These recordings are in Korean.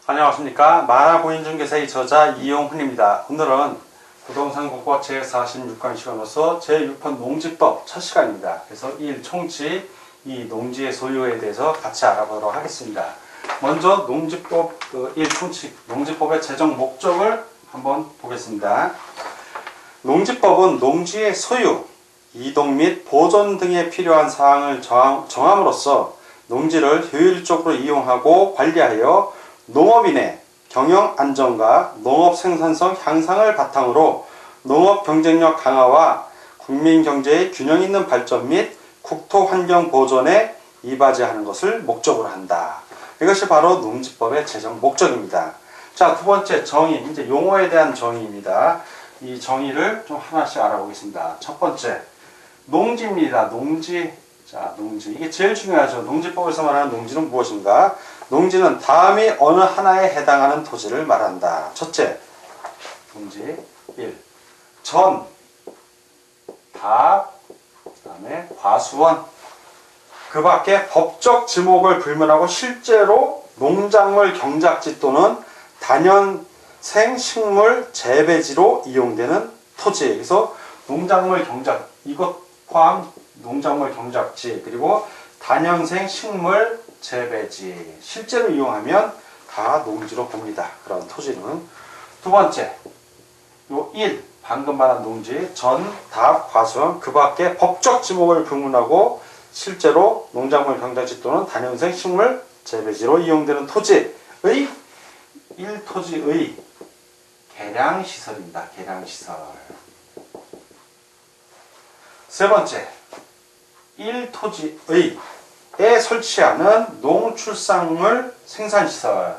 안녕하십니까. 만화공인중개사의 저자 이용훈입니다. 오늘은 부동산 국어 제46강 시간으로서 제6편 농지법 첫 시간입니다. 그래서 1. 총치, 2. 농지의 소유에 대해서 같이 알아보도록 하겠습니다. 먼저 농지법 1. 총치, 농지법의 제정 목적을 한번 보겠습니다. 농지법은 농지의 소유, 이동 및 보존 등에 필요한 사항을 정함으로써 농지를 효율적으로 이용하고 관리하여 농업인의 경영 안정과 농업 생산성 향상을 바탕으로 농업 경쟁력 강화와 국민 경제의 균형 있는 발전 및 국토 환경 보존에 이바지하는 것을 목적으로 한다. 이것이 바로 농지법의 제정 목적입니다. 자, 두 번째 정의, 이제 용어에 대한 정의입니다. 이 정의를 좀 하나씩 알아보겠습니다. 첫 번째, 농지입니다. 농지. 자, 농지. 이게 제일 중요하죠. 농지법에서 말하는 농지는 무엇인가? 농지는 다음이 어느 하나에 해당하는 토지를 말한다. 첫째, 농지 1. 전, 답, 그 다음에 과수원. 그 밖에 법적 지목을 불문하고 실제로 농작물 경작지 또는 단연생 식물 재배지로 이용되는 토지. 그래서 농작물 경작, 이것 포함 농작물 경작지, 그리고 단연생 식물 재배지, 실제로 이용하면 다 농지로 봅니다. 그런 토지는. 두 번째, 요 1, 방금 말한 농지, 전, 답, 과수원, 그 밖에 법적 지목을 불문하고 실제로 농작물 경작지 또는 단연생 식물 재배지로 이용되는 토지의 1토지의 개량시설입니다. 개량시설. 세 번째, 1토지의 에 설치하는 농축산물 생산시설.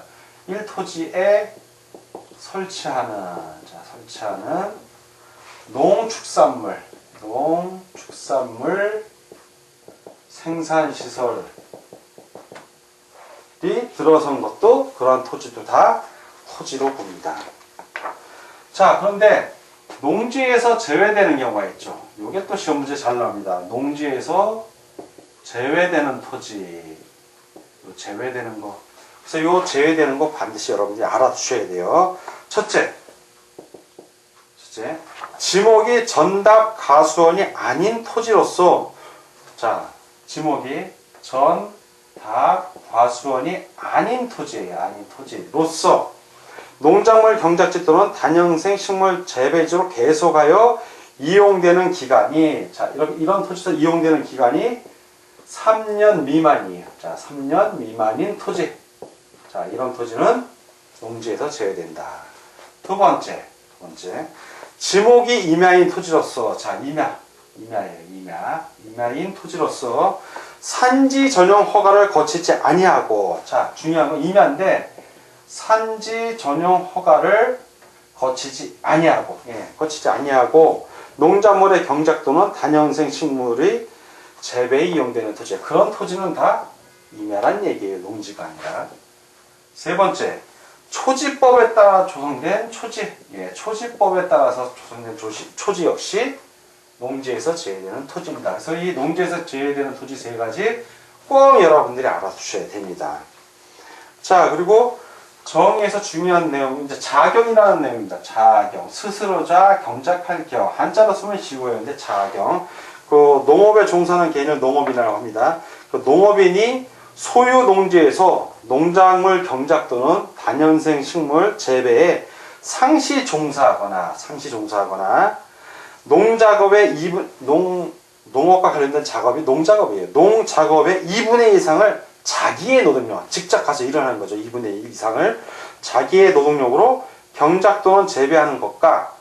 1토지에 설치하는 농축산물 생산시설이 들어선 것도 그러한 토지도 다 토지로 봅니다. 자, 그런데 농지에서 제외되는 경우가 있죠. 이게 또 시험 문제 잘 나옵니다. 농지에서 제외되는 토지, 제외되는 거. 그래서 요 제외되는 거 반드시 여러분들이 알아두셔야 돼요. 첫째, 지목이 전답 가수원이 아닌 토지로서, 자, 지목이 전답 과수원이 아닌 토지예요. 아닌 토지로서 농작물 경작지 또는 단연생 식물 재배지로 계속하여 이용되는 기간이, 자, 이런 토지에서 이용되는 기간이 3년 미만이에요. 자, 3년 미만인 토지. 자, 이런 토지는 농지에서 제외된다. 두 번째. 지목이 임야인 토지로서, 자, 임야예요. 임야인 토지로서 산지 전용 허가를 거치지 아니하고, 자, 중요한 건 임야인데 산지 전용 허가를 거치지 아니하고, 농작물의 경작 또는 단연생 식물의 재배에 이용되는 토지. 그런 토지는 다 임야란 얘기예요. 농지가 아니라. 세 번째, 초지법에 따라 조성된 초지. 초지법에 따라서 조성된 초지 역시 농지에서 제외되는 토지입니다. 그래서 이 농지에서 제외되는 토지 세 가지 꼭 여러분들이 알아두셔야 됩니다. 자, 그리고 정의에서 중요한 내용, 이제 자경이라는 내용입니다. 자경. 스스로자, 경작할 경. 한자로 쓰면 쉬워요. 근데 자경. 그 농업에 종사하는 개인을 농업인이라고 합니다. 그 농업인이 소유 농지에서 농작물 경작 또는 단연생 식물 재배에 상시 종사하거나 농업과 관련된 작업이 농작업이에요. 농작업의 2분의 1 이상을 자기의 노동력, 직접 가서 일을 하는 거죠. 2분의 1 이상을 자기의 노동력으로 경작 또는 재배하는 것과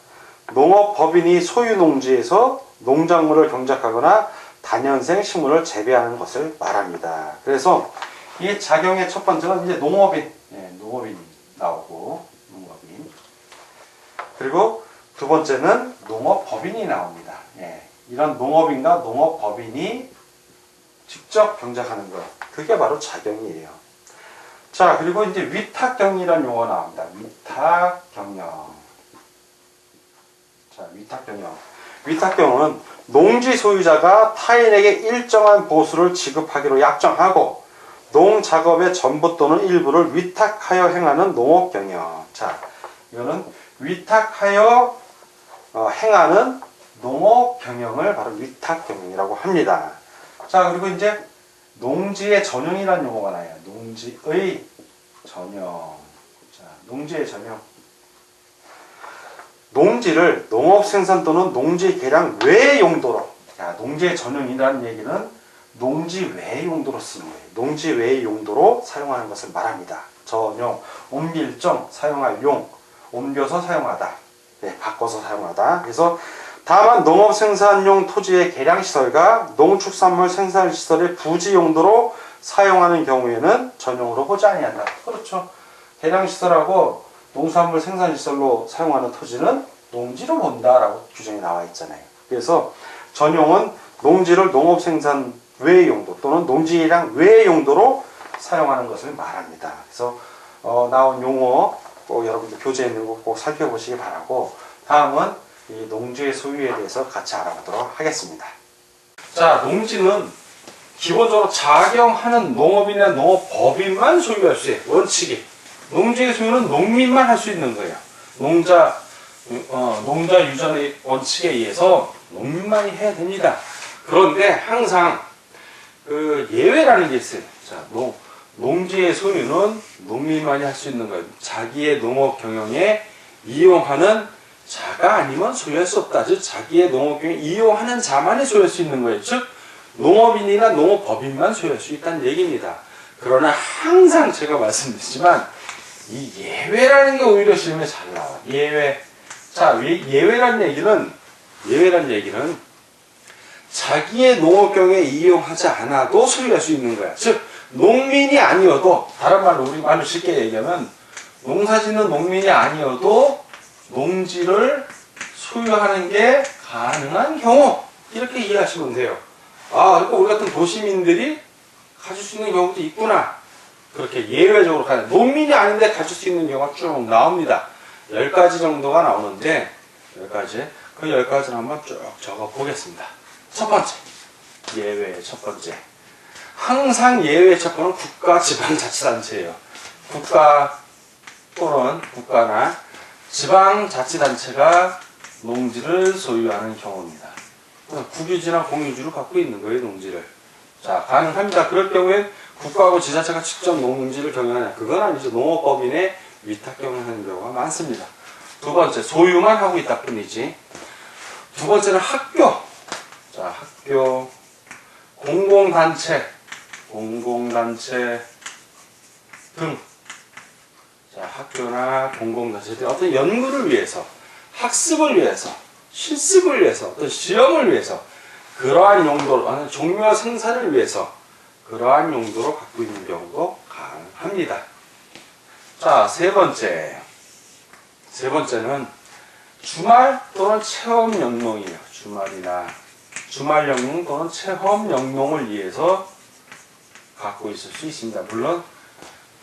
농업법인이 소유 농지에서 농작물을 경작하거나 단연생 식물을 재배하는 것을 말합니다. 그래서 이 작용의 첫 번째는 이제 농업인 나오고, 농업인. 그리고 두 번째는 농업법인이 나옵니다. 이런 농업인과 농업법인이 직접 경작하는 것. 그게 바로 작용이에요. 자, 그리고 이제 위탁경이라는 용어 나옵니다. 위탁경영. 자, 위탁경은 농지 소유자가 타인에게 일정한 보수를 지급하기로 약정하고 농작업의 전부 또는 일부를 위탁하여 행하는 농업경영. 자, 이거는 위탁하여 행하는 농업경영을 바로 위탁경영이라고 합니다. 자, 그리고 이제 농지의 전용이라는 용어가 나요. 농지의 전용. 자, 농지의 전용. 농지를 농업생산 또는 농지 개량 외의 용도로. 자, 농지의 전용이라는 얘기는 농지 외의 용도로 쓰는 거예요. 농지 외의 용도로 사용하는 것을 말합니다. 전용, 옮길정, 사용할 용, 옮겨서 사용하다. 네, 바꿔서 사용하다. 그래서 다만 농업생산용 토지의 개량시설과 농축산물 생산시설의 부지 용도로 사용하는 경우에는 전용으로 보지 아니한다. 그렇죠. 개량시설하고 농산물 생산시설로 사용하는 토지는 농지로 본다라고 규정이 나와 있잖아요. 그래서 전용은 농지를 농업생산 외의 용도 또는 농지개량 외의 용도로 사용하는 것을 말합니다. 그래서 나온 용어 꼭 여러분들 교재에 있는 거 꼭 살펴보시기 바라고, 다음은 이 농지의 소유에 대해서 같이 알아보도록 하겠습니다. 자, 농지는 기본적으로 작용하는 농업인이나 농업법인만 소유할 수 있어요. 원칙이. 농지의 소유는 농민만 할 수 있는 거예요. 농자 유전의 원칙에 의해서 농민만이 해야 됩니다. 그런데 항상 그 예외라는 게 있어요. 자, 농지의 소유는 농민만이 할 수 있는 거예요. 자기의 농업 경영에 이용하는 자가 아니면 소유할 수 없다. 즉 자기의 농업 경영에 이용하는 자만이 소유할 수 있는 거예요. 즉 농업인이나 농업법인만 소유할 수 있다는 얘기입니다. 그러나 항상 제가 말씀드리지만 이 예외라는 게 오히려 시험에 잘 나와요. 예외. 자, 예외란 얘기는 자기의 농업 경영에 이용하지 않아도 소유할 수 있는 거야. 즉 농민이 아니어도, 다른 말로 우리 말로 쉽게 얘기하면 농사짓는 농민이 아니어도 농지를 소유하는 게 가능한 경우, 이렇게 이해하시면 돼요. 아, 그러니까 우리 같은 도시민들이 가질 수 있는 경우도 있구나. 그렇게 예외적으로 가는, 농민이 아닌데 가질 수 있는 경우가 쭉 나옵니다. 10가지 정도가 나오는데, 10가지. 그 10가지를 한번 쭉 적어 보겠습니다. 첫 번째, 예외의 첫 번째. 항상 예외의 첫 번은 국가, 지방자치단체예요. 국가 또는 국가나 지방자치단체가 농지를 소유하는 경우입니다. 국유지나 공유지로 갖고 있는 거예요, 농지를. 자, 가능합니다. 그럴 경우엔 국가하고 지자체가 직접 농지를 경영하냐? 그건 아니죠. 농업법인의 위탁 경영하는 경우가 많습니다. 두 번째, 소유만 하고 있다 뿐이지. 두 번째는 학교. 자, 학교, 공공단체 등. 자, 학교나 공공단체 등 어떤 연구를 위해서, 학습을 위해서, 실습을 위해서, 어떤 시험을 위해서, 그러한 용도로, 종묘 생산을 위해서 그러한 용도로 갖고 있는 경우도 가능합니다. 자, 세 번째는 주말 또는 체험 영농이에요. 주말 영농 또는 체험 영농을 위해서 갖고 있을 수 있습니다. 물론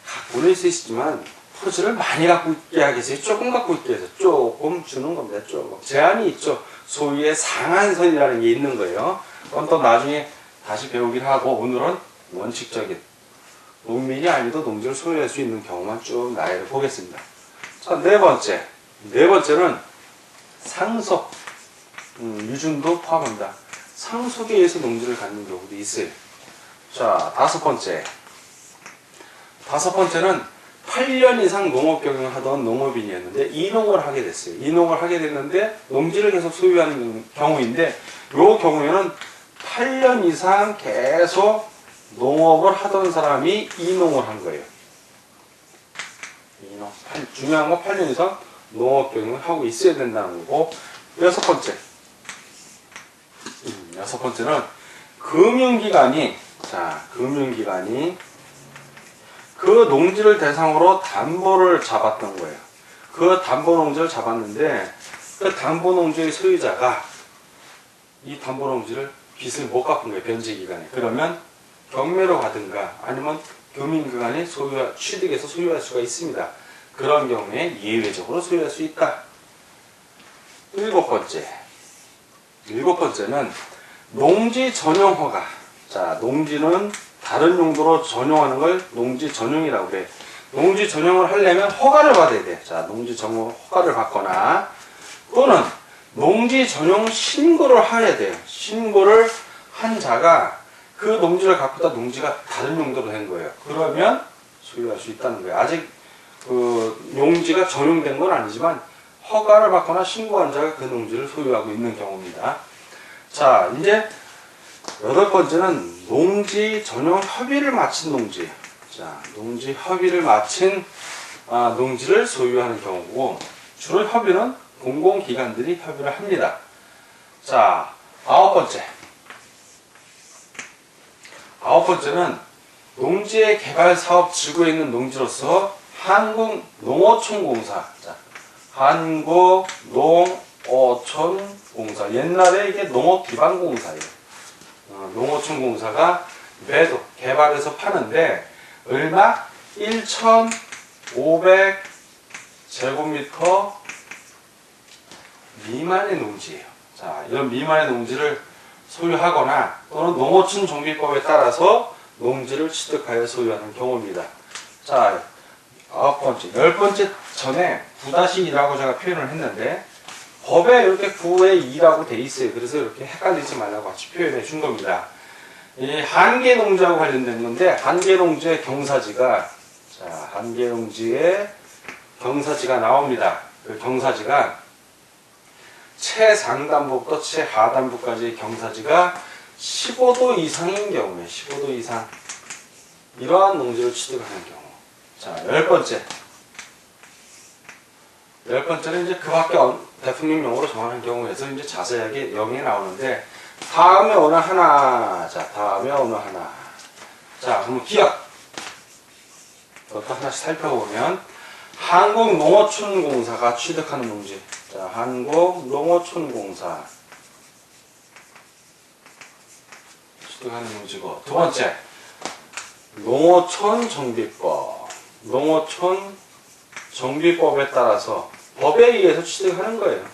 갖고는 있을 수 있지만 토지를 많이 갖고 있게 하겠어요. 조금 갖고 있게 해서 조금 주는 겁니다. 조금 제한이 있죠. 소유의 상한선이라는 게 있는 거예요. 그건 또 나중에 다시 배우긴 하고, 오늘은 원칙적인 농민이 아니도 농지를 소유할 수 있는 경우만 쭉 나열해 보겠습니다. 자, 네 번째는 상속, 유증도 포함합니다. 상속에 의해서 농지를 갖는 경우도 있어요. 자, 다섯 번째는 8년 이상 농업 경영을 하던 농업인이었는데 이농을 하게 됐어요. 이농을 하게 됐는데 농지를 계속 소유하는 경우인데, 이 경우에는 8년 이상 계속 농업을 하던 사람이 이농을 한 거예요. 중요한 건 8년 이상 농업 경영을 하고 있어야 된다는 거고. 여섯 번째는 금융기관이 그 농지를 대상으로 담보를 잡았던 거예요. 그 담보 농지를 잡았는데 그 담보 농지의 소유자가 이 담보 농지를 빚을 못 갚은 거예요. 변제기간에. 그러면 경매로 가든가 아니면 금융기관이 취득해서 소유할 수가 있습니다. 그런 경우에 예외적으로 소유할 수 있다. 일곱 번째는 농지 전용 허가. 자, 농지는 다른 용도로 전용하는 걸 농지 전용이라고 그래. 농지 전용을 하려면 허가를 받아야 돼. 자, 농지 전용 허가를 받거나 또는 농지 전용 신고를 해야 돼요. 신고를 한 자가 그 농지를 갖고 있다 농지가 다른 용도로 된 거예요. 그러면 소유할 수 있다는 거예요. 아직 그 농지가 전용된 건 아니지만 허가를 받거나 신고한 자가 그 농지를 소유하고 있는 경우입니다. 자, 이제 여덟 번째는 농지 전용 협의를 마친 농지. 자, 농지 협의를 마친 농지를 소유하는 경우고, 주로 협의는 공공기관들이 협의를 합니다. 자, 아홉 번째는 농지의 개발 사업 지구에 있는 농지로서 한국농어촌공사. 자, 한국농어촌공사. 옛날에 이게 농업기반공사예요. 농어촌공사가 매도 개발해서 파는데 얼마? 1,500제곱미터 미만의 농지예요. 자, 이런 미만의 농지를 소유하거나 또는 농어촌 정비법에 따라서 농지를 취득하여 소유하는 경우입니다. 자, 아홉 번째, 열 번째 전에 9-2라고 제가 표현을 했는데 법에 이렇게 9에 2라고 돼 있어요. 그래서 이렇게 헷갈리지 말라고 같이 표현해 준 겁니다. 이 한계농지하고 관련된 건데, 한계농지의 경사지가, 자, 한계농지의 경사지가 나옵니다. 그 경사지가 최상단부부터 최하단부까지의 경사지가 15도 이상인 경우에, 15도 이상. 이러한 농지를 취득하는 경우. 자, 열 번째는 이제 그 밖에 대통령령으로 정하는 경우에서 이제 자세하게 영이 나오는데, 다음에 어느 하나. 자, 다음에 어느 하나. 자, 그러면 기억. 이것도 하나씩 살펴보면, 한국농어촌공사가 취득하는 농지. 자, 한국농어촌공사. 취득하는 농지고. 두 번째, 농어촌정비법. 농어촌정비법에 따라서 법에 의해서 취득하는 거예요.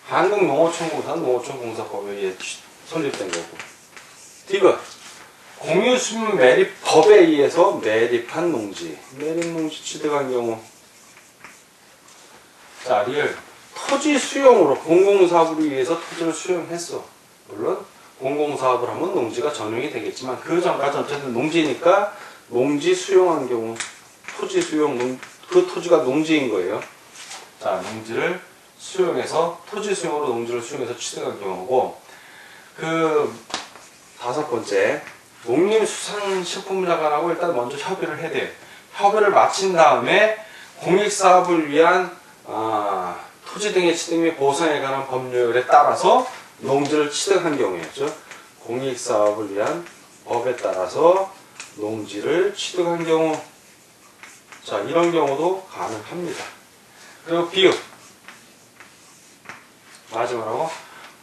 한국농어촌공사는 농어촌공사법에 의해 설립된 거고. 디귿, 공유수면 매립법에 의해서 매립한 농지. 매립농지 취득한 경우. 자, 리을, 토지 수용으로 공공사업을 위해서 토지를 수용했어. 물론 공공사업을 하면 농지가 전용이 되겠지만 그 전까지 어쨌든 농지니까 농지 수용한 경우, 토지 수용, 그 토지가 농지인 거예요. 자, 농지를 수용해서, 토지 수용으로 농지를 수용해서 취득한 경우고, 그 다섯 번째, 농림수산식품자관하고 일단 먼저 협의를 해야 돼요. 협의를 마친 다음에 공익사업을 위한 토지 등의 취득 및 보상에 관한 법률에 따라서 농지를 취득한 경우였죠. 공익사업을 위한 법에 따라서 농지를 취득한 경우. 자, 이런 경우도 가능합니다. 그리고 비읍. 마지막으로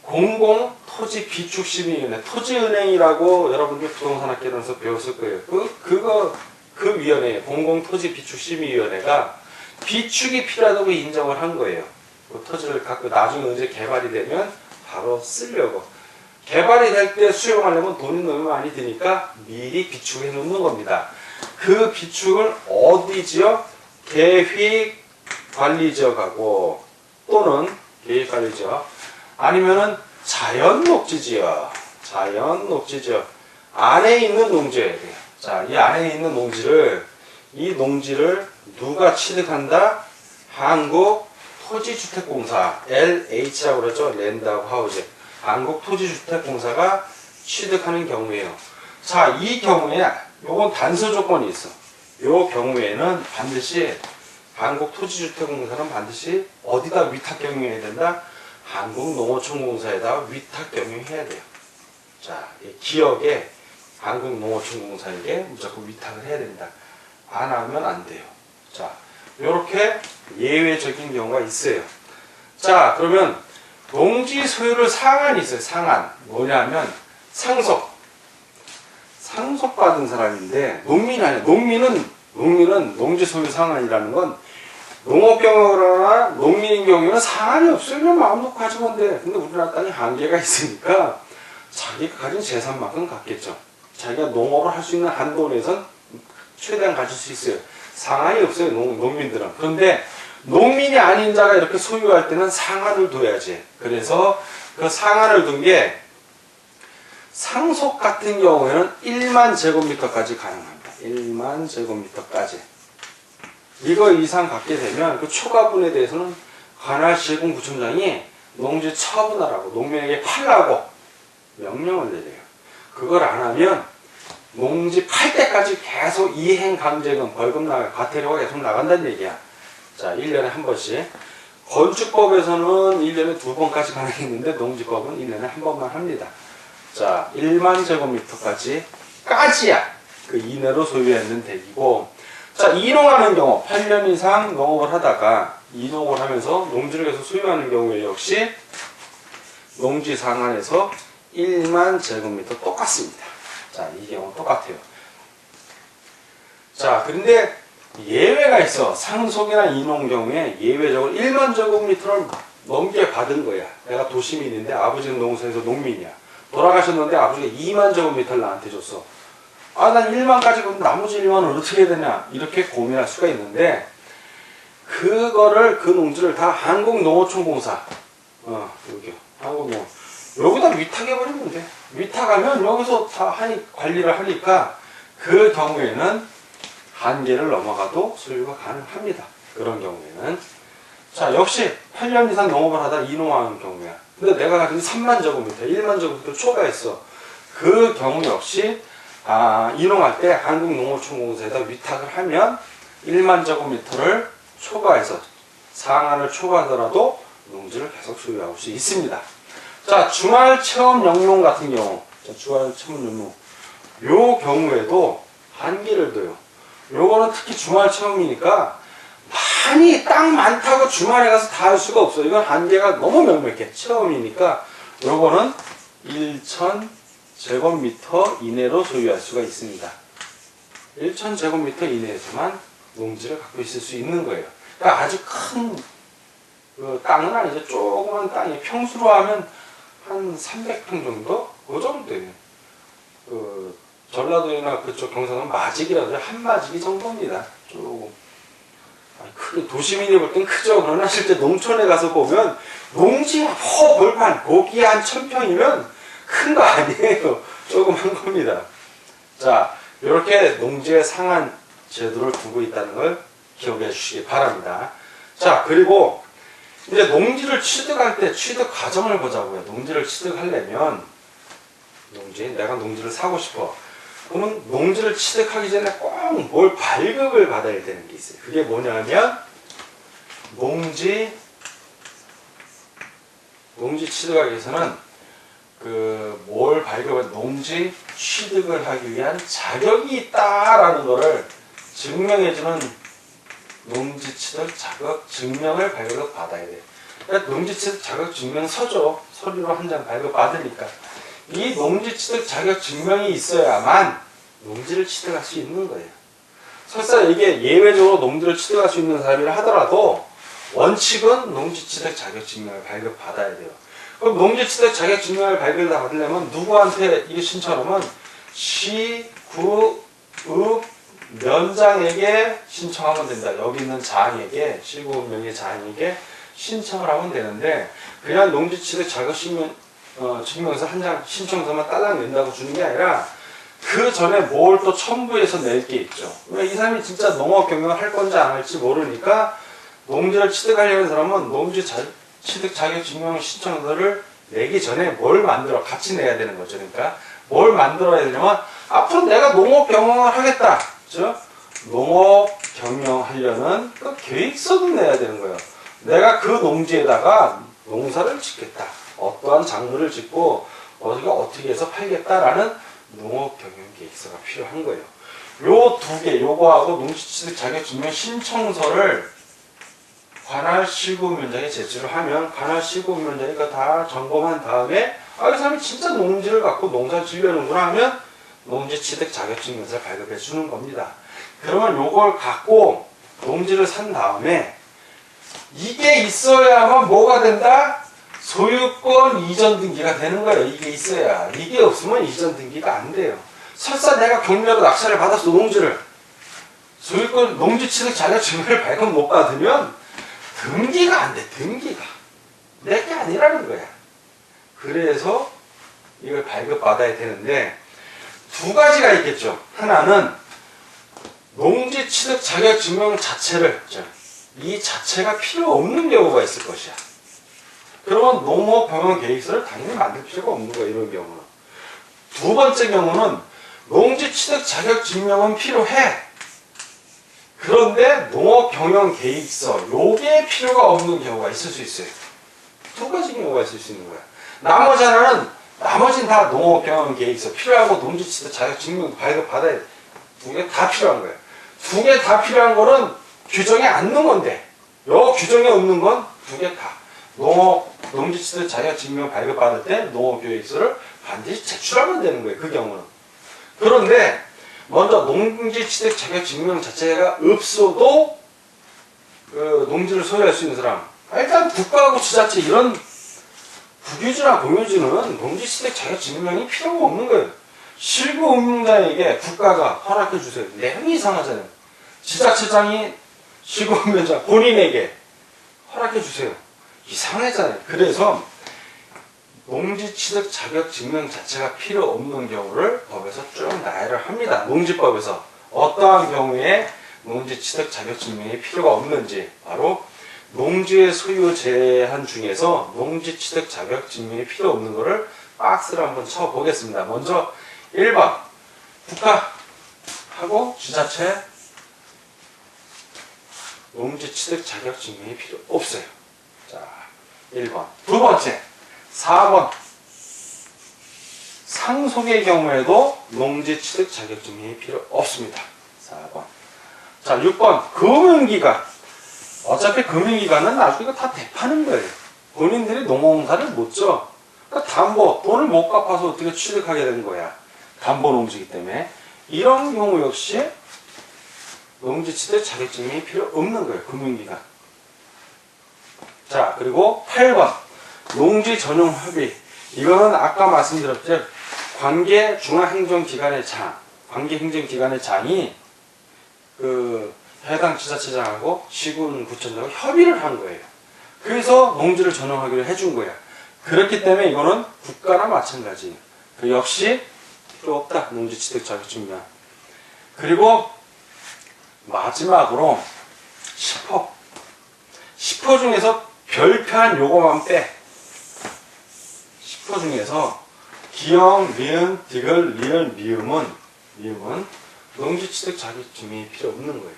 공공토지비축심의위원회, 토지은행이라고 여러분들 부동산학개론에서 배웠을 거예요. 그 위원회, 공공토지비축심의위원회가 비축이 필요하다고 인정을 한 거예요. 그 토지를 갖고 나중에 언제 개발이 되면 바로 쓰려고. 개발이 될 때 수용하려면 돈이 너무 많이 드니까 미리 비축해 놓는 겁니다. 그 비축을 어디지요? 계획관리지역하고 또는 계획관리지역, 아니면은 자연녹지지역, 자연녹지지역 안에 있는 농지여야 돼요. 자, 이 안에 있는 이 농지를 누가 취득한다? 한국토지주택공사, LH라고 그러죠. 랜드하고 하우즈. 한국토지주택공사가 취득하는 경우에요. 자, 이 경우에 요건 단서 조건이 있어. 요 경우에는 반드시 한국토지주택공사는 반드시 어디다 위탁 경영해야 된다? 한국농어촌공사에다 위탁 경영해야 돼요. 자, 기억에 한국농어촌공사에게 무조건 위탁을 해야 됩니다. 안 하면 안 돼요. 자, 요렇게 예외적인 경우가 있어요. 자, 그러면 농지 소유를 상한이 있어요. 상한. 뭐냐면 상속받은 사람인데 농민이 아니야. 농민은 농지 소유 상한이라는 건 농업 경영이나 농민인 경우에는 상한이 없어요. 그냥 마음 놓고 가지고 온대. 근데 우리나라 땅이 한계가 있으니까 자기가 가진 재산만큼 갖겠죠. 자기가 농업을 할 수 있는 한도 내에선 최대한 가질 수 있어요. 상한이 없어요, 농민들은. 그런데 농민이 아닌 자가 이렇게 소유할 때는 상한을 둬야지. 그래서 그 상한을 둔 게 상속 같은 경우에는 1만 제곱미터까지 가능합니다. 1만 제곱미터까지. 이거 이상 갖게 되면 그 초과분에 대해서는 관할시군구청장이 농지 처분하라고, 농민에게 팔라고 명령을 내려요. 그걸 안 하면 농지 팔 때까지 계속 이행강제금, 벌금 나가, 과태료가 계속 나간다는 얘기야. 자, 1년에 한 번씩. 건축법에서는 1년에 2번까지 가능했는데 농지법은 1년에 한 번만 합니다. 자, 1만 제곱미터까지 까지야. 그 이내로 소유했는 대기고. 자, 이농하는 경우 8년 이상 농업을 하다가 이농을 하면서 농지를 계속 소유하는 경우에 역시 농지 상한에서 1만 제곱미터 똑같습니다. 자, 이 경우 똑같아요. 자, 근데 예외가 있어. 상속이나 이농 경우에 예외적으로 1만 제곱미터를 넘게 받은 거야. 내가 도시민인데 아버지는 농사에서 농민이야. 돌아가셨는데 아버지가 2만 제곱미터를 나한테 줬어. 아, 난 1만까지 그럼 나머지 1만은 어떻게 해야 되냐? 이렇게 고민할 수가 있는데, 그거를, 그 농지를 다 한국농어촌공사, 여기요. 한국농어. 여기다 위탁해버리면 돼. 위탁하면 여기서 다 관리를 하니까, 그 경우에는 한계를 넘어가도 소유가 가능합니다. 그런 경우에는. 자, 역시 8년 이상 농업을 하다 이농하는 경우야. 근데 내가 가진 3만 제곱미터, 1만 제곱미터 초과했어. 그 경우 역시 이농할 때 한국농어촌공사에다 위탁을 하면 1만 제곱미터를 초과해서 상한을 초과하더라도 농지를 계속 소유할 수 있습니다. 자, 주말 체험 영농 같은 경우, 자, 주말 체험 영농, 요 경우에도 한계를 둬요. 요거는 특히 주말 체험이니까 땅 많다고 주말에 가서 다 할 수가 없어. 이건 한계가 너무 명백해. 체험이니까 요거는 1,000제곱미터 이내로 소유할 수가 있습니다. 1,000제곱미터 이내에서만 농지를 갖고 있을 수 있는 거예요. 그러니까 아주 큰 땅은 아니죠. 조그만 땅이 평수로 하면 한 300평 정도? 그 정도 돼요. 전라도나 그쪽 경상은 마직이라도 한 마직이 정도입니다. 조금. 크게 도시민이 볼 땐 크죠. 그러나 실제 농촌에 가서 보면 농지가 벌판 고기 한 1,000평이면 큰 거 아니에요. 조금 한 겁니다. 자, 이렇게 농지의 상한 제도를 두고 있다는 걸 기억해 주시기 바랍니다. 자, 그리고 이제 농지를 취득할 때 취득 과정을 보자고요. 농지를 취득하려면 내가 농지를 사고 싶어. 그러면 농지를 취득하기 전에 꼭 뭘 발급을 받아야 되는 게 있어요. 그게 뭐냐면 농지 취득하기 위해서는 뭘 발급을 농지 취득을 하기 위한 자격이 있다라는 거를 증명해주는 농지 취득 자격 증명을 발급 받아야 돼. 그러니까 농지 취득 자격 증명서죠. 서류로 한 장 발급 받으니까 이 농지 취득 자격 증명이 있어야만 농지를 취득할 수 있는 거예요. 설사 이게 예외적으로 농지를 취득할 수 있는 사람이라 하더라도 원칙은 농지 취득 자격 증명을 발급 받아야 돼요. 그럼 농지 취득 자격 증명을 발급을 받으려면 누구한테 이게 신청하면 시, 구, 읍, 면장에게 신청하면 된다. 여기 있는 장에게, 시구명의 장에게 신청을 하면 되는데 그냥 농지 취득 자격 증명서 한 장 신청서만 딸랑 낸다고 주는 게 아니라 그 전에 뭘 또 첨부해서 낼 게 있죠. 왜 이 사람이 진짜 농업 경영을 할 건지 안 할지 모르니까 농지를 취득하려는 사람은 농지 취득 자격 증명 신청서를 내기 전에 뭘 만들어 같이 내야 되는 거죠. 그러니까 뭘 만들어야 되냐면 앞으로 내가 농업 경영을 하겠다. 그렇죠? 농업 경영하려는 그 계획서도 내야 되는 거예요. 내가 그 농지에다가 농사를 짓겠다. 어떠한 작물을 짓고 어디가 어떻게 해서 팔겠다라는 농업 경영 계획서가 필요한 거예요. 요 두 개, 요거하고 농지취득 자격증명 신청서를 관할 시군위원장에 제출을 하면 관할 시군위원장이 다 점검한 다음에 이 사람이 진짜 농지를 갖고 농사를 지으려는구나 하면 농지취득 자격증명서를 발급해 주는 겁니다. 그러면 요걸 갖고 농지를 산 다음에 이게 있어야만 뭐가 된다? 소유권 이전 등기가 되는 거예요. 이게 있어야. 이게 없으면 이전 등기가 안 돼요. 설사 내가 경매로 낙찰을 받았어, 농지를. 소유권 농지 취득 자격 증명을 발급 못 받으면 등기가 안 돼, 등기가. 내게 아니라는 거야. 그래서 이걸 발급 받아야 되는데, 두 가지가 있겠죠. 하나는 농지 취득 자격 증명 자체를, 이 자체가 필요 없는 경우가 있을 것이야. 그러면 농업 병영 계획서를 당연히 만들 필요가 없는 거야, 이런 경우는. 두 번째 경우는 농지 취득 자격 증명은 필요해. 그런데 농업 경영 계획서, 요게 필요가 없는 경우가 있을 수 있어요. 두 가지 경우가 있을 수 있는 거야. 나머지 하나는, 나머지는 다 농업 경영 계획서 필요하고 농지 취득 자격 증명 발급 받아야 돼. 두 개 다 필요한 거야. 두 개 다 필요한 거는 규정에 안 넣은 건데, 요 규정에 없는 건 두 개 다. 농지 취득 자격 증명 발급 받을 때 농업 계획서를 반드시 제출하면 되는 거예요. 그 경우는. 그런데 먼저 농지 취득 자격 증명 자체가 없어도 그 농지를 소유할 수 있는 사람, 일단 국가하고 지자체 이런 국유지나 공유지는 농지 취득 자격 증명이 필요가 없는 거예요. 실구 운명자에게 국가가 허락해 주세요. 내용이 이상하잖아요. 지자체장이 실구 운명자 본인에게 허락해 주세요. 이상하잖아요. 그래서 농지 취득 자격 증명 자체가 필요 없는 경우를 법에서 쭉 나열을 합니다. 농지법에서 어떠한 경우에 농지 취득 자격 증명이 필요가 없는지, 바로 농지의 소유 제한 중에서 농지 취득 자격 증명이 필요 없는 것을 박스를 한번 쳐 보겠습니다. 먼저 1번 국가하고 지자체 농지 취득 자격 증명이 필요 없어요. 자, 1번. 두 번째 4번. 상속의 경우에도 농지 취득 자격 증명이 필요 없습니다. 4번. 자, 6번. 금융기관. 어차피 금융기관은 나중에 다 대파는 거예요. 본인들이 농업공사를 못 줘. 그러니까 담보, 돈을 못 갚아서 어떻게 취득하게 된 거야. 담보 농지이기 때문에. 이런 경우 역시 농지 취득 자격 증명이 필요 없는 거예요. 금융기관. 자, 그리고 8번. 농지 전용 협의. 이거는 아까 말씀드렸죠. 관계 중앙행정기관의 장, 관계행정기관의 장이 그 해당 지자체장하고 시군구청장하고 협의를 한 거예요. 그래서 농지를 전용하기로 해준 거야. 그렇기 때문에 이거는 국가나 마찬가지예요. 그 역시 필요 없다. 농지 취득 자격 증명. 그리고 마지막으로 10호. 10호 중에서 별표한 요거만 빼. 10호 중에서 기역, 니은, 디귿, 리을, 미음은 농지 취득 자격 증명이 필요 없는 거예요.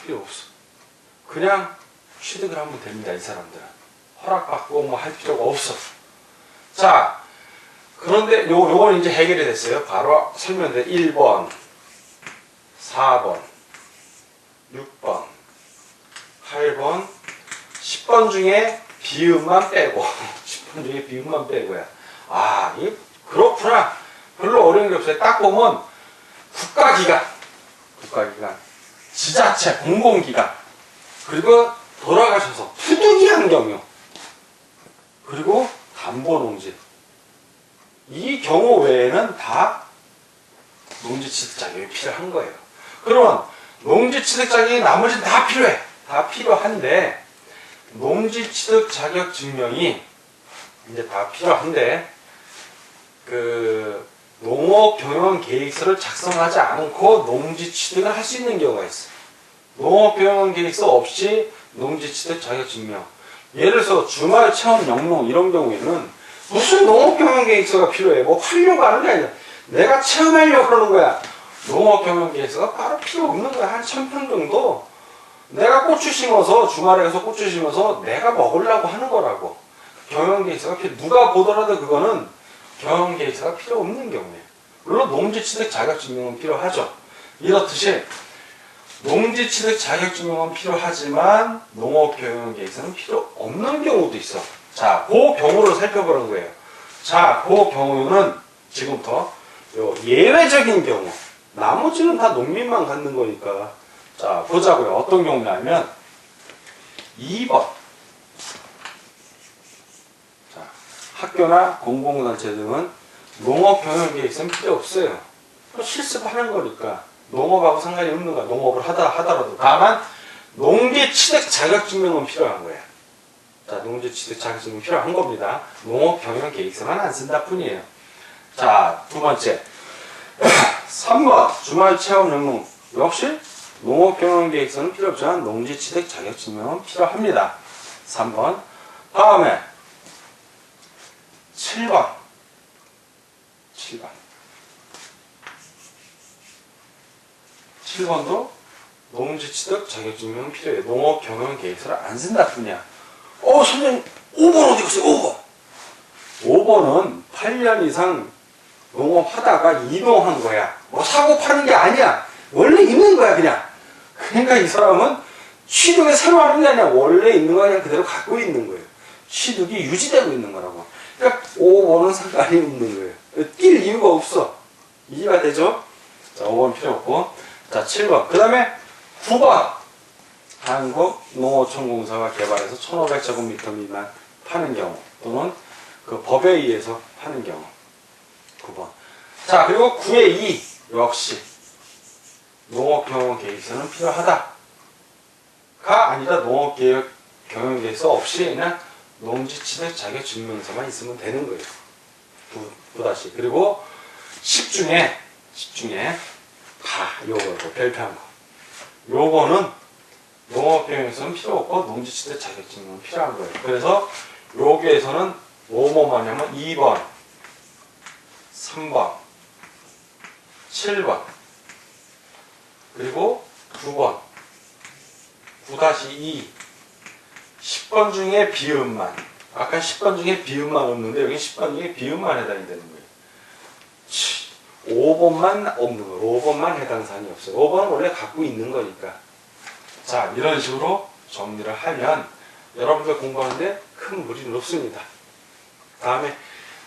필요 없어. 그냥 취득을 하면 됩니다. 이 사람들은. 허락받고 뭐 할 필요가 없어. 자, 그런데 요건 이제 해결이 됐어요. 바로 설명드려. 1번, 4번, 6번, 8번, 10번 중에 비음만 빼고 10번 중에 비음만 빼고야. 아, 이 그렇구나. 별로 어려운 게 없어요. 딱 보면 국가기관, 지자체, 공공기관, 그리고 돌아가셔서 투득이한 경우, 그리고 담보농지. 이 경우 외에는 다 농지 취득 자격이 필요한 거예요. 그러면 농지 취득 자격이 나머지는 다 필요해. 다 필요한데 농지 취득 자격 증명이 이제 다 필요한데 그 농업 경영 계획서를 작성하지 않고 농지 취득을 할 수 있는 경우가 있어. 농업 경영 계획서 없이 농지 취득 자격 증명. 예를 들어서 주말 체험 영농 이런 경우에는 무슨 농업 경영 계획서가 필요해? 뭐 하려고 하는 게 아니야. 내가 체험하려고 그러는 거야. 농업 경영 계획서가 바로 필요 없는 거야. 한 1000평 정도. 내가 고추 심어서 주말에 가서 고추 심어서 내가 먹으려고 하는 거라고. 경영 계획서가 누가 보더라도 그거는 경영 계획서가 필요 없는 경우예요. 물론 농지 취득 자격 증명은 필요하죠. 이렇듯이 농지 취득 자격 증명은 필요하지만 농업 경영 계획서는 필요 없는 경우도 있어. 자, 그 경우를 살펴보는 거예요. 자, 그 경우는 지금부터 요 예외적인 경우. 나머지는 다 농민만 갖는 거니까. 자, 보자고요. 어떤 경우냐면 2번. 자, 학교나 공공단체 등은 농업 경영 계획서는 필요 없어요. 실습하는 거니까 농업하고 상관이 없는 거야. 농업을 하더라도 다만 농지 취득 자격증명은 필요한 거야. 자, 농지 취득 자격증명 필요한 겁니다. 농업 경영 계획서만 안 쓴다 뿐이에요. 자, 두 번째 3번 주말 체험 영농 역시 농업 경영 계획서는 필요 없지만 농지 취득 자격증명은 필요합니다. 3번 다음에 7번 7번도 농지 취득 자격증명은 필요해요. 농업 경영 계획서를 안 쓴다 뿐이야. 선생님 5번 어디 갔어요? 5번 5번은 8년 이상 농업하다가 이동한 거야. 뭐 사고 파는 게 아니야. 원래 있는 거야 그냥. 그러니까 이 사람은 취득에 새로 하는 게 아니라 원래 있는 거 그냥 그대로 갖고 있는 거예요. 취득이 유지되고 있는 거라고. 그러니까 5번은 상관이 없는 거예요. 뛸 이유가 없어. 이해가 되죠? 자, 5번 필요 없고. 자, 7번. 그 다음에 9번. 한국농어촌공사가 개발해서 1500제곱미터 미만 파는 경우 또는 그 법에 의해서 파는 경우. 9번. 자, 그리고 9의 2. 역시 농업경영계획서는 필요하다가 아니라 농업경영계획서 없이 그냥 농지취득 자격증명서만 있으면 되는 거예요. 또다시. 그리고 10 중에 요거 별표한 거. 요거는 농업경영서는 필요 없고 농지취득 자격증명은 필요한 거예요. 그래서 여기에서는 뭐뭐만 하면 2번, 3번, 7번, 그리고 9번, 9-2, 10번 중에 비음만. 아까 10번 중에 비음만 없는데 여기 10번 중에 비음만 해당이 되는 거예요. 5번만 없는 거예요. 5번만 해당 사항이 없어요. 5번은 원래 갖고 있는 거니까. 자, 이런 식으로 정리를 하면 여러분들 공부하는데 큰 무리는 없습니다. 다음에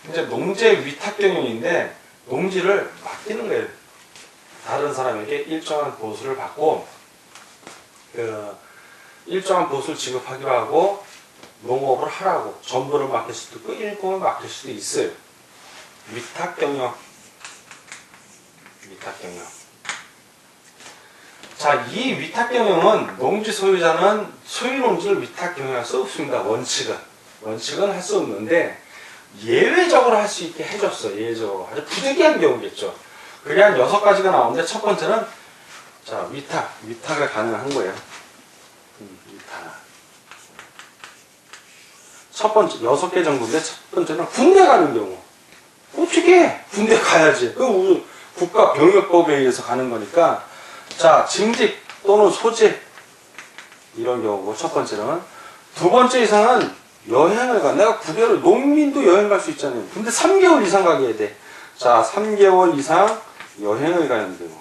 이제 농지 위탁 경영인데 농지를 맡기는 거예요. 다른 사람에게 일정한 보수를 받고 일정한 보수를 지급하기로 하고 농업을 하라고 전부를 맡길 수도 있고 일부를 맡길 수도 있어요. 위탁 경영. 자, 이 위탁 경영은 농지 소유자는 소유 농지를 위탁 경영할 수 없습니다. 원칙은 할 수 없는데 예외적으로 할 수 있게 해줬어. 예외적으로 아주 부득이한 경우겠죠. 그게 한 6가지가 나오는데 첫 번째는 자, 위탁을 가능한 거예요. 위탁. 첫 번째 6개 정도인데 첫 번째는 군대 가는 경우. 어떻게 군대 가야지. 그 국가병역법에 의해서 가는 거니까. 자, 징집 또는 소집 이런 경우고 첫 번째는. 두 번째 이상은 여행을 가. 내가 구대로 농민도 여행 갈 수 있잖아요. 근데 3개월 이상 가게 돼. 자, 3개월 이상 여행을 가는 경우.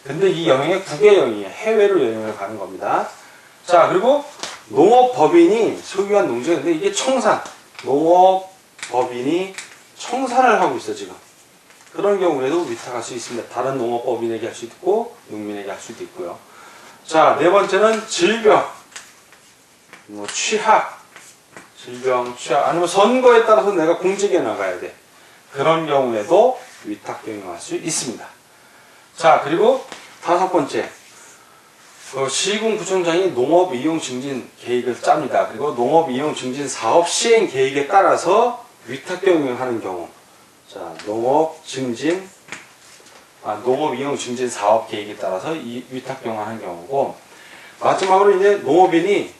근데 이 여행이 국외여행이에요. 해외로 여행을 가는 겁니다. 자, 그리고 농업법인이 소유한 농지가 있는데 이게 청산. 농업법인이 청산을 하고 있어 지금. 그런 경우에도 위탁할 수 있습니다. 다른 농업법인에게 할 수 있고 농민에게 할 수도 있고요. 자, 네 번째는 질병, 취약, 아니면 선거에 따라서 내가 공직에 나가야 돼. 그런 경우에도 위탁 경영할 수 있습니다. 자, 그리고 5번째, 시군구청장이 농업 이용 증진 계획을 짭니다. 그리고 농업 이용 증진 사업 시행 계획에 따라서 위탁 경영하는 경우. 자, 농업 이용 증진 사업 계획에 따라서 이 위탁 경영하는 경우고, 마지막으로 이제 농업인이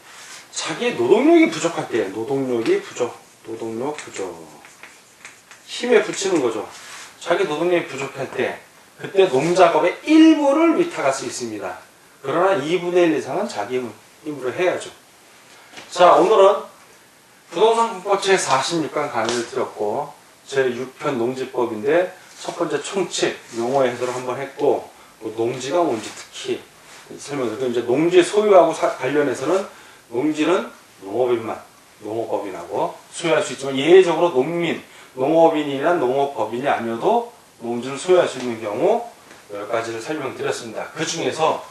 자기의 노동력이 부족할 때, 노동력 부족. 힘에 붙이는 거죠. 자기 노동력이 부족할 때, 그때 농작업의 일부를 위탁할 수 있습니다. 그러나 2분의 1 이상은 자기 힘으로 해야죠. 자, 오늘은 부동산 공법 제46강 강의를 드렸고, 제6편 농지법인데 첫 번째 총칙, 용어 해설을 한번 했고, 농지가 뭔지 특히 설명드리고, 이제 농지 소유하고 관련해서는 농지는 농업법인하고 소유할 수 있지만 예외적으로 농업인이나 농업법인이 아니어도 농지를 소유할 수 있는 경우 10가지를 설명드렸습니다. 그 중에서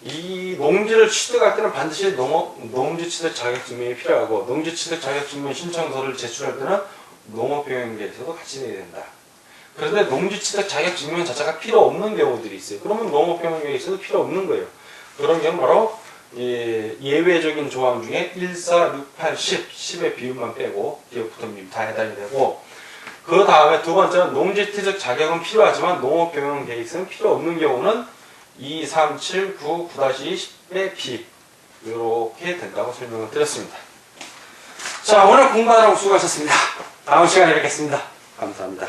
이 농지를 취득할 때는 반드시 농지 취득 자격증명이 필요하고 농지 취득 자격증명 신청서를 제출할 때는 농업경영계에서도 같이 내야 된다. 그런데 농지취득 자격 증명 자체가 필요 없는 경우들이 있어요. 그러면 농업경영계에서도 필요 없는 거예요. 그런 경우는 바로 예외적인 조항 중에 1, 4, 6, 8, 10, 10의 비율만 빼고 기업부터 다 해당이 되고, 그 다음에 두 번째는 농지취득 자격은 필요하지만 농업경영계획서는 필요 없는 경우는 2, 3, 7, 9, 9-10의 B 이렇게 된다고 설명을 드렸습니다. 자, 오늘 공부하느라고 수고하셨습니다. 다음 시간에 뵙겠습니다. 감사합니다.